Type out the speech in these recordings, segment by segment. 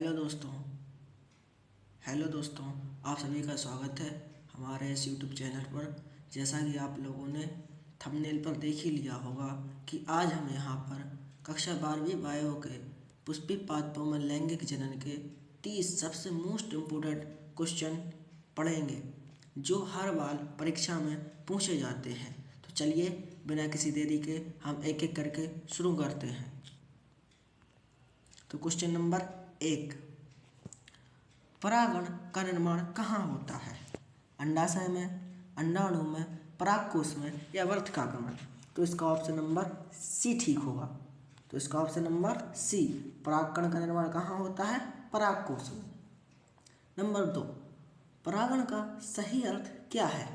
Hello दोस्तों hello दोस्तों, आप सभी का स्वागत है हमारे इस यूट्यूब चैनल पर। जैसा कि आप लोगों ने थंबनेल पर देख ही लिया होगा कि आज हम यहाँ पर कक्षा 12वीं बायो के पुष्पित पादपों में लैंगिक जनन के 30 सबसे मोस्ट इम्पोर्टेंट क्वेश्चन पढ़ेंगे जो हर बार परीक्षा में पूछे जाते हैं। तो चलिए बिना किसी देरी के हम एक एक करके शुरू करते हैं। तो क्वेश्चन नंबर 1, परागण का निर्माण कहाँ होता है? अंडाशय में, अंडाणु में, परागकोश में या वर्तिकाग्र में? तो इसका ऑप्शन नंबर सी ठीक होगा। तो इसका ऑप्शन नंबर सी, परागकण का निर्माण कहाँ होता है? परागकोश में। नंबर 2, परागण का सही अर्थ क्या है?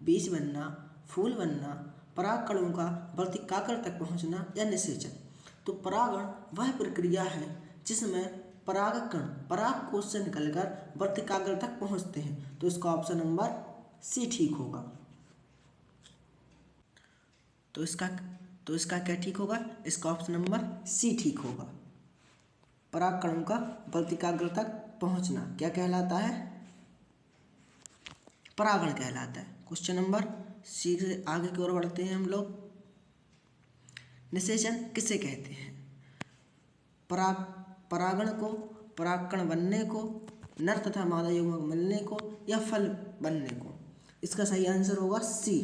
बीज बनना, फूल बनना, परागकणों का वर्तिकाग्र तक पहुँचना या निषेचन? तो परागण वह प्रक्रिया है जिसमें परागकण परागकोश से निकलकर वर्तिकाग्र तक पहुंचते हैं। तो इसका ऑप्शन नंबर सी ठीक होगा। तो इसका क्या ठीक होगा? इसका ऑप्शन नंबर सी ठीक होगा। परागकणों का वर्तिकाग्र तक पहुंचना क्या कहलाता है? परागण कहलाता है। क्वेश्चन नंबर सी से आगे की ओर बढ़ते हैं हम लोग। निषेचन किसे कहते हैं? परागण को, परागकण बनने को, नर तथा मादा युग्मक मिलने को या फल बनने को? इसका सही आंसर होगा सी।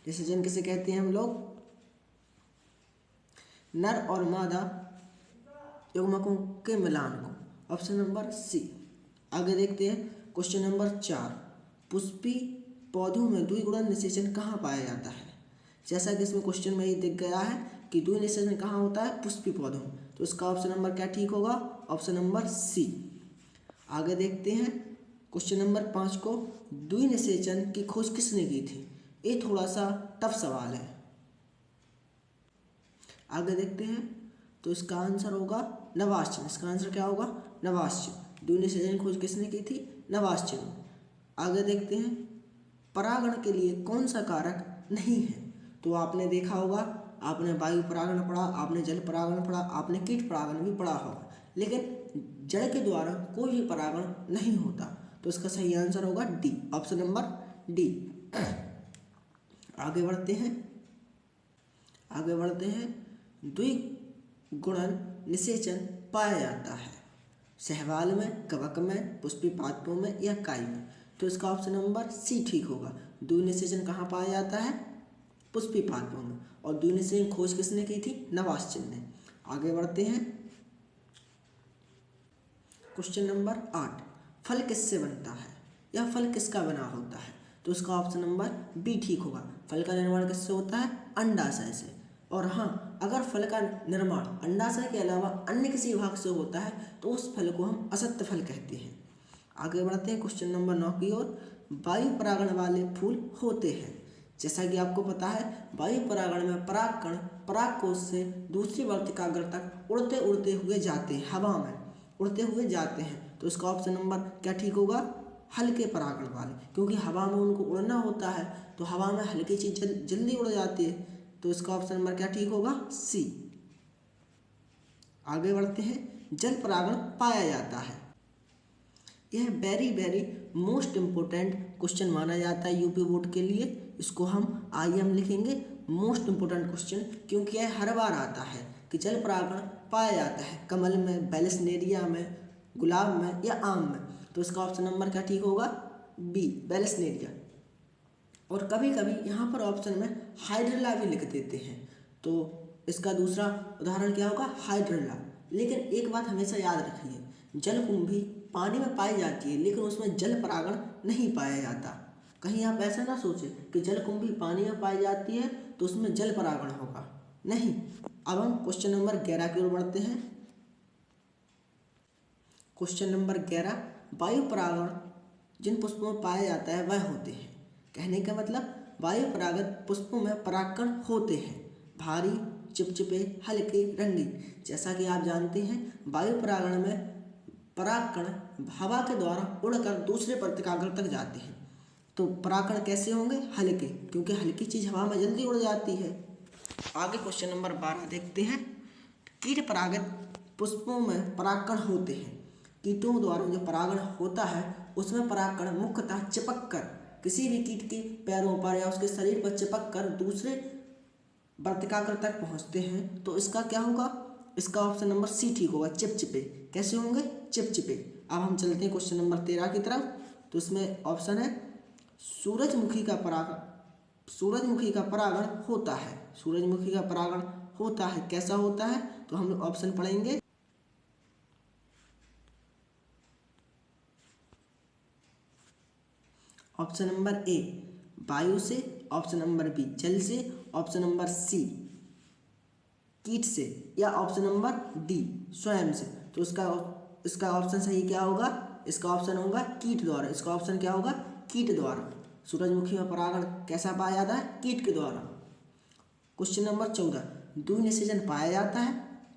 निषेचन किसे कहते हैं हम लोग? नर और मादा युग्मकों के मिलान को। Option number C. आगे देखते हैं क्वेश्चन नंबर 4, पुष्पी पौधों में द्विगुणन निषेचन कहाँ पाया जाता है? जैसा कि इसमें क्वेश्चन में ही दिख गया है कि द्वि निषेचन कहाँ होता है? पुष्पी पौधों में। तो इसका ऑप्शन नंबर क्या ठीक होगा? Option number C. आगे देखते हैं क्वेश्चन नंबर 5 को, द्वि निषेचन की खोज किसने की थी? ये थोड़ा सा टफ सवाल है। आगे देखते हैं तो इसका आंसर होगा नवाश्चन। इसका आंसर क्या होगा? नवाश्चन। द्वि निषेचन की खोज किसने की थी? नवाश्चन। आगे देखते हैं परागण के लिए कौन सा कारक नहीं है? तो आपने देखा होगा, आपने वायु परागण पढ़ा, आपने जल परागण पढ़ा, आपने कीट परागण भी पढ़ा होगा, लेकिन जड़ के द्वारा कोई भी परागण नहीं होता। तो इसका सही आंसर होगा डी, ऑप्शन नंबर डी। आगे बढ़ते हैं द्विगुणन निषेचन पाया जाता है शैवाल में, कवक में, पुष्पी पादपों में या काई में? तो इसका ऑप्शन नंबर सी ठीक होगा। द्वि निषेचन कहाँ पाया जाता है? पुष्पी पादपों में। और द्वि निषेचन खोज किसने की थी? नवाश्चन ने। आगे बढ़ते हैं क्वेश्चन नंबर 8, फल किससे बनता है या फल किसका बना होता है? तो इसका ऑप्शन नंबर बी ठीक होगा। फल का निर्माण किससे होता है? अंडाशय से। और हाँ, अगर फल का निर्माण अंडाशय के अलावा अन्य किसी भाग से होता है तो उस फल को हम असत्य फल कहते हैं। आगे बढ़ते हैं क्वेश्चन नंबर 9 की ओर। वायु परागण वाले फूल होते हैं। जैसा कि आपको पता है, वायु परागण में परागकण परागकोश से दूसरी वर्तिकाग्र तक उड़ते उड़ते हुए जाते हैं, हवा में उड़ते हुए जाते हैं। तो इसका ऑप्शन नंबर क्या ठीक होगा? हल्के परागण वाले, क्योंकि हवा में उनको उड़ना होता है तो हवा में हल्की चीज जल्दी उड़ जाती है। तो इसका ऑप्शन नंबर क्या ठीक होगा? सी। आगे बढ़ते हैं, जल परागण पाया जाता है। यह वेरी मोस्ट इम्पोर्टेंट क्वेश्चन माना जाता है यूपी बोर्ड के लिए। इसको हम आइए लिखेंगे मोस्ट इम्पोर्टेंट क्वेश्चन, क्योंकि यह हर बार आता है कि जल परागण पाया जाता है कमल में, बैलेसनेरिया में, गुलाब में या आम में। तो इसका ऑप्शन नंबर क्या ठीक होगा? बी, बैलेसनेरिया। और कभी कभी यहाँ पर ऑप्शन में हाइड्रिला भी लिख देते हैं, तो इसका दूसरा उदाहरण क्या होगा? हाइड्रिला। लेकिन एक बात हमेशा याद रखिए, जलकुंभी पानी में पाई जाती है लेकिन उसमें जल परागण नहीं पाया जाता। कहीं आप ऐसा ना सोचें कि जलकुंभी पानी में पाई जाती है तो उसमें जल परागण होगा, नहीं। अब हम क्वेश्चन नंबर 11 की ओर बढ़ते हैं। क्वेश्चन नंबर 11, वायु परागण जिन पुष्पों में पाया जाता है वह होते हैं। कहने का मतलब, वायु परागत पुष्पों में परागकण होते हैं, भारी, चिपचिपे, हल्के, रंगीन। जैसा कि आप जानते हैं, वायु परागण में परागकण हवा के द्वारा उड़कर दूसरे वर्तिकाग्र तक जाते हैं। तो परागकण कैसे होंगे? हल्के, क्योंकि हल्की चीज हवा में जल्दी उड़ जाती है। आगे क्वेश्चन नंबर 12 देखते हैं। कीट परागित पुष्पों में परागकण होते हैं। कीटों द्वारा जो परागण होता है उसमें परागकण मुख्यतः चिपक कर किसी भी कीट के पैरों पर या उसके शरीर पर चिपक कर दूसरे वर्तिकाग्र तक पहुंचते हैं, तो इसका क्या होगा? इसका ऑप्शन नंबर सी ठीक होगा, चिपचिपे। कैसे होंगे? चिपचिपे। अब हम चलते हैं क्वेश्चन नंबर 13 की तरफ। तो इसमें ऑप्शन है सूरजमुखी का परागण होता है। सूरजमुखी का परागण होता है, कैसा होता है? तो हम ऑप्शन पढ़ेंगे। ऑप्शन नंबर ए वायु से, ऑप्शन नंबर बी जल से, ऑप्शन नंबर सी कीट से, या ऑप्शन नंबर डी स्वयं से। तो इसका ऑप्शन सही क्या होगा? इसका ऑप्शन होगा कीट द्वारा। इसका ऑप्शन क्या होगा? कीट द्वारा। सूरजमुखी में परागण कैसा पाया जाता है? कीट के द्वारा। क्वेश्चन नंबर 14 द्विनिषेचन पाया जाता है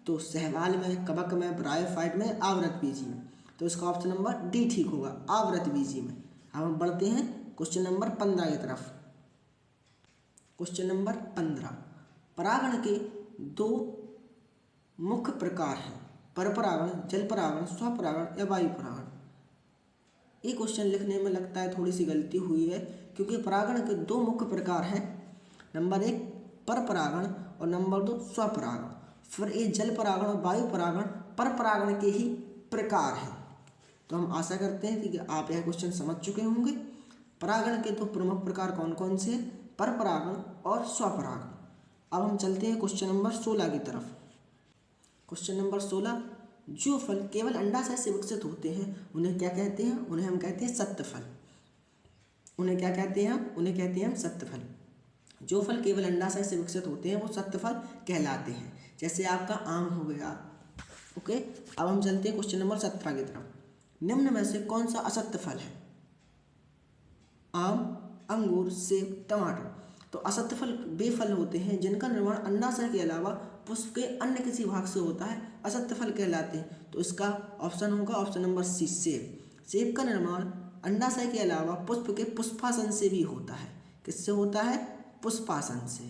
तो शैवाल में, कवक में, ब्रायोफाइट में, आवृतबीजी में। तो इसका ऑप्शन नंबर डी ठीक होगा, आवृतबीजी में। अब हम बढ़ते हैं क्वेश्चन नंबर 15 की तरफ। क्वेश्चन नंबर 15 परागण के दो मुख्य प्रकार हैं, परपरागण, जल परागण, स्वपरागण या वायु परागण। ये क्वेश्चन लिखने में लगता है थोड़ी सी गलती हुई है, क्योंकि परागण के दो मुख्य प्रकार हैं। नंबर 1 परपरागण और नंबर 2 स्वपरागण। फिर ये जल परागण और वायु परागण परपरागण के ही प्रकार हैं। तो हम आशा करते हैं कि आप यह क्वेश्चन समझ चुके होंगे। परागण के दो प्रमुख प्रकार कौन कौन से हैं? परपरागण और स्वपरागण। अब हम चलते हैं क्वेश्चन नंबर 16 की तरफ। क्वेश्चन नंबर 16 जो फल केवल अंडाशय से विकसित होते हैं उन्हें क्या कहते हैं? उन्हें हम कहते हैं सत्य फल। उन्हें क्या कहते हैं हम? उन्हें कहते हैं हम सत्य फल। जो फल केवल अंडाशय से विकसित होते हैं वो सत्य फल कहलाते हैं। जैसे आपका आम हो गया। ओके, अब हम चलते हैं क्वेश्चन नंबर 17 की तरफ। निम्न में से कौन सा असत्य फल है? आम, अंगूर, सेब, टमाटर। तो असत्य फल वे फल होते हैं जिनका निर्माण अंडाशय के अलावा पुष्प के अन्य किसी भाग से होता है, असत्य फल कहलाते हैं। तो इसका ऑप्शन होगा ऑप्शन नंबर सी सेब। सेब का निर्माण अंडाशय के अलावा पुष्प के पुष्पासन से भी होता है। किससे होता है? पुष्पासन से।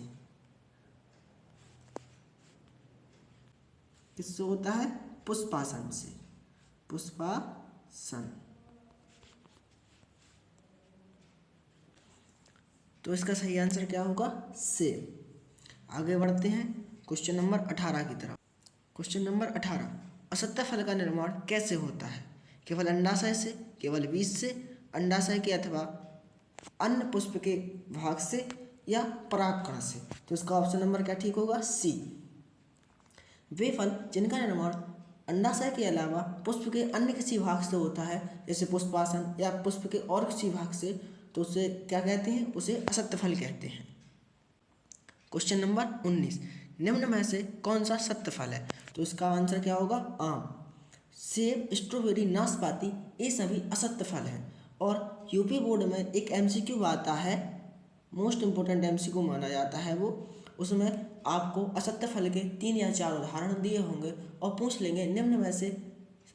किससे होता है? पुष्पासन से। पुष्पासन। तो इसका सही आंसर क्या होगा? सेब। आगे बढ़ते हैं क्वेश्चन नंबर 18 की तरफ। क्वेश्चन नंबर 18 असत्य फल का निर्माण कैसे होता है? केवल अंडाशय से, केवल बीज से, अंडाशय के अथवा अन्य पुष्प के भाग से, या परागकण से। तो इसका ऑप्शन नंबर क्या ठीक होगा? सी। वे फल जिनका निर्माण अंडाशय के अलावा पुष्प के अन्य किसी भाग से होता है, जैसे पुष्पासन या पुष्प के और किसी भाग से, तो उसे क्या कहते हैं? उसे असत्य फल कहते हैं। क्वेश्चन नंबर 19 निम्न में से कौन सा सत्य फल है? तो इसका आंसर क्या होगा? आम, सेब, स्ट्रॉबेरी, नाशपाती, ये सभी असत्य फल हैं। और यूपी बोर्ड में एक एमसीक्यू आता है, मोस्ट इम्पोर्टेंट एमसीक्यू माना जाता है वो। उसमें आपको असत्य फल के 3 या 4 उदाहरण दिए होंगे और पूछ लेंगे निम्न में से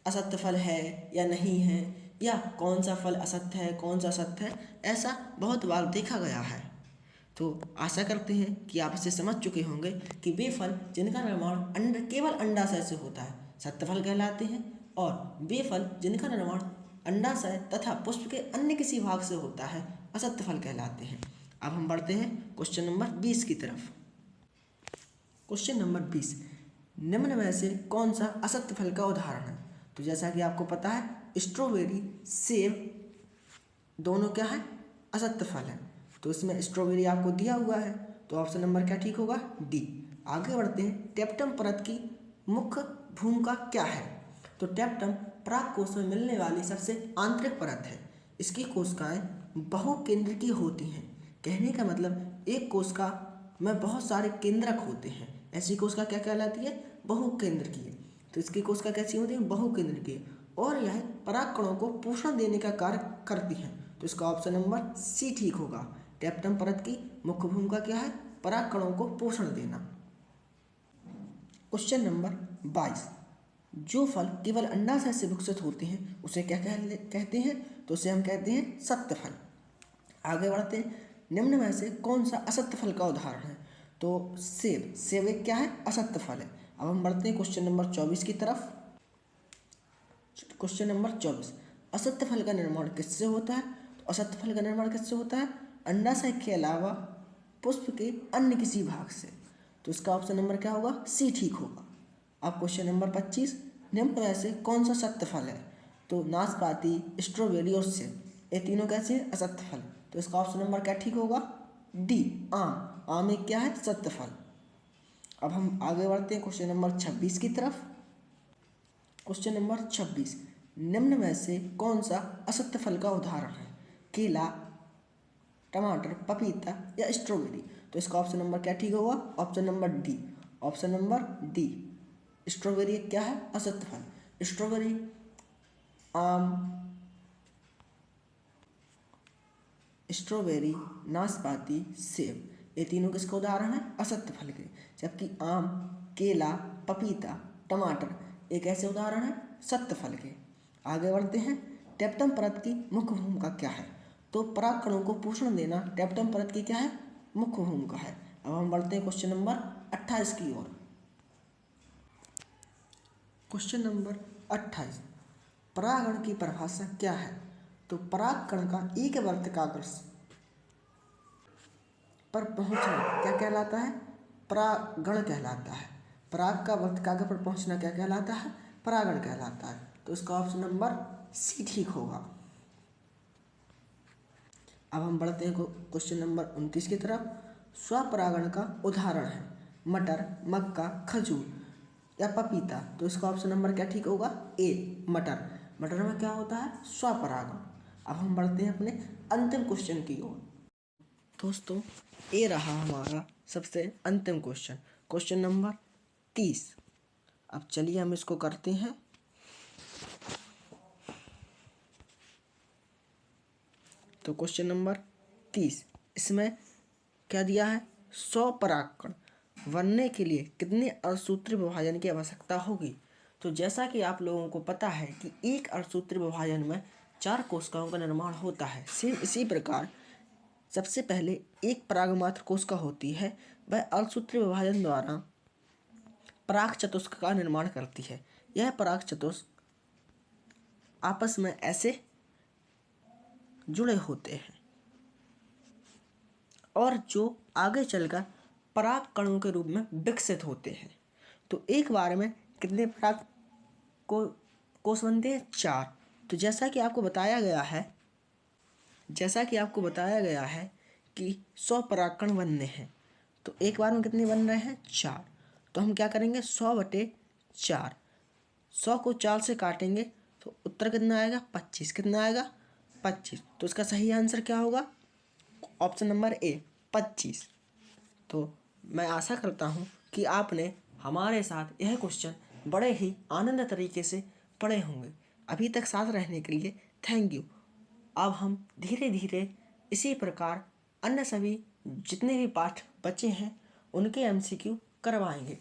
असत्य फल है या नहीं है, या कौन सा फल असत्य है, कौन सा सत्य है। ऐसा बहुत बार देखा गया है। तो आशा करते हैं कि आप इसे समझ चुके होंगे कि वे फल जिनका निर्माण केवल अंडाशय से होता है सत्य फल कहलाते हैं, और वे फल जिनका निर्माण अंडाशय तथा पुष्प के अन्य किसी भाग से होता है असत्य फल कहलाते हैं। अब हम बढ़ते हैं क्वेश्चन नंबर 20 की तरफ। क्वेश्चन नंबर 20 निम्न में से कौन सा असत्य फल का उदाहरण है? तो जैसा कि आपको पता है स्ट्रॉबेरी, सेब दोनों क्या है? असत्य फल है। तो इसमें स्ट्रॉबेरी आपको दिया हुआ है, तो ऑप्शन नंबर क्या ठीक होगा? डी। आगे बढ़ते हैं टेप्टम परत की मुख्य भूमिका क्या है? तो टेप्टम पराग कोश में मिलने वाली सबसे आंतरिक परत है। इसकी कोशिकाएं बहुकेंद्रकीय होती हैं। कहने का मतलब एक कोशिका में बहुत सारे केंद्रक होते हैं, ऐसी कोशिका क्या कहलाती है? बहुकेंद्रकीय। तो इसकी कोशिका कैसी होती है? बहुकेंद्रकीय। और यह परागकणों को पोषण देने का कार्य करती हैं। तो इसका ऑप्शन नंबर सी ठीक होगा। टेप्टम परत की मुख्य भूमिका क्या है? परागकणों को पोषण देना। क्वेश्चन नंबर 22 जो फल केवल अंडाशय से विकसित होते हैं उसे क्या कहते हैं? तो उसे हम कहते हैं सत्य फल। आगे बढ़ते हैं निम्न में से कौन सा असत्य फल का उदाहरण है? तो सेब। सेब एक क्या है? असत्य फल है। अब हम बढ़ते हैं क्वेश्चन नंबर 24 की तरफ। क्वेश्चन नंबर 24, असत्य फल का निर्माण किससे होता है? तो असत्य फल का निर्माण किससे होता है? अंडाशय के अलावा पुष्प के अन्य किसी भाग से। तो इसका ऑप्शन नंबर क्या होगा? सी ठीक होगा। अब क्वेश्चन नंबर 25, निम्न में से कौन सा सत्य फल है? तो नाशपाती, स्ट्रॉबेरी और सेब, ये तीनों कैसे हैं? असत्य फल। तो इसका ऑप्शन नंबर क्या ठीक होगा? डी, आम। आम एक क्या है? सत्य फल। अब हम आगे बढ़ते हैं क्वेश्चन नंबर 26 की तरफ। क्वेश्चन नंबर 26, निम्न में से कौन सा असत्य फल का उदाहरण है? केला, टमाटर, पपीता या स्ट्रॉबेरी। तो इसका ऑप्शन नंबर क्या ठीक होगा? Option number D. Option number D, strawberry क्या है? असत्य फल। स्ट्रॉबेरी, आम, स्ट्रॉबेरी, नाशपाती, सेब, ये तीनों किसका उदाहरण है? असत्य फल के। जबकि आम, केला, पपीता, टमाटर एक ऐसे उदाहरण है सत्य फल के। आगे बढ़ते हैं। टेप्टम परत की मुख्य भूमिका क्या है? तो परागकणों को पोषण देना टेप्टम परत की क्या है? मुख्य भूमिका है। अब हम बढ़ते हैं क्वेश्चन नंबर 28 की ओर। क्वेश्चन नंबर 28, परागण की परिभाषा क्या है? तो परागकण का एक वर्तिकाग्र पर पहुंचना क्या कहलाता है? परागण कहलाता है। पराग का वर्तिकाग्र पर पहुंचना क्या कहलाता है? परागण कहलाता है। तो इसका ऑप्शन नंबर सी ठीक होगा। अब हम बढ़ते हैं क्वेश्चन नंबर 29 की तरफ। स्वपरागण का उदाहरण है मटर, मक्का, खजूर या पपीता। तो इसका ऑप्शन नंबर क्या ठीक होगा? ए, मटर। मटर में क्या होता है? स्वपरागण। अब हम बढ़ते हैं अपने अंतिम क्वेश्चन की ओर। दोस्तों, ये रहा हमारा सबसे अंतिम क्वेश्चन, क्वेश्चन नंबर 30। अब चलिए हम इसको करते हैं। तो क्वेश्चन नंबर 30, इसमें क्या दिया है? स्वपरागकण बनने के लिए कितने अर्धसूत्री विभाजन की आवश्यकता होगी? तो जैसा कि आप लोगों को पता है कि एक अर्धसूत्री विभाजन में 4 कोशिकाओं का निर्माण होता है। सेम इसी प्रकार सबसे पहले एक परागमात्र कोशिका होती है, वह अर्धसूत्री विभाजन द्वारा पराग चतुष्क का निर्माण करती है। यह पराग चतुष्क आपस में ऐसे जुड़े होते हैं और जो आगे चलकर पराग कणों के रूप में विकसित होते हैं। तो एक बार में कितने पराग कोष बनते हैं? 4। तो जैसा कि आपको बताया गया है कि 100 परागकण बनने हैं, तो एक बार में कितने बन रहे हैं? 4। तो हम क्या करेंगे? 100/4, 100 को 4 से काटेंगे तो उत्तर कितना आएगा? 25। कितना आएगा? 25। तो इसका सही आंसर क्या होगा? Option number A, 25। तो मैं आशा करता हूँ कि आपने हमारे साथ यह क्वेश्चन बड़े ही आनंद तरीके से पढ़े होंगे। अभी तक साथ रहने के लिए थैंक यू। अब हम धीरे धीरे इसी प्रकार अन्य सभी जितने भी पाठ बचे हैं उनके एमसीक्यू करवाएंगे।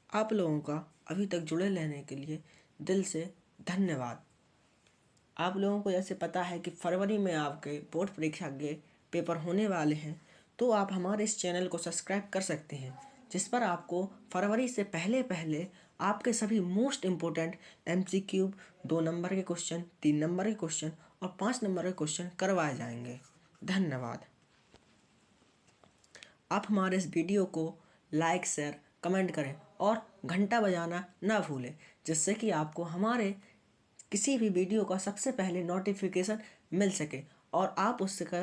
आप लोगों का अभी तक जुड़े रहने के लिए दिल से धन्यवाद। आप लोगों को जैसे पता है कि फरवरी में आपके बोर्ड परीक्षा के पेपर होने वाले हैं, तो आप हमारे इस चैनल को सब्सक्राइब कर सकते हैं, जिस पर आपको फरवरी से पहले पहले आपके सभी मोस्ट इम्पोर्टेंट एमसीक्यू 2 नंबर के क्वेश्चन, 3 नंबर के क्वेश्चन और 5 नंबर के क्वेश्चन करवाए जाएंगे। धन्यवाद। आप हमारे इस वीडियो को लाइक, शेयर, कमेंट करें और घंटा बजाना ना भूलें, जिससे कि आपको हमारे किसी भी वीडियो का सबसे पहले नोटिफिकेशन मिल सके और आप उसका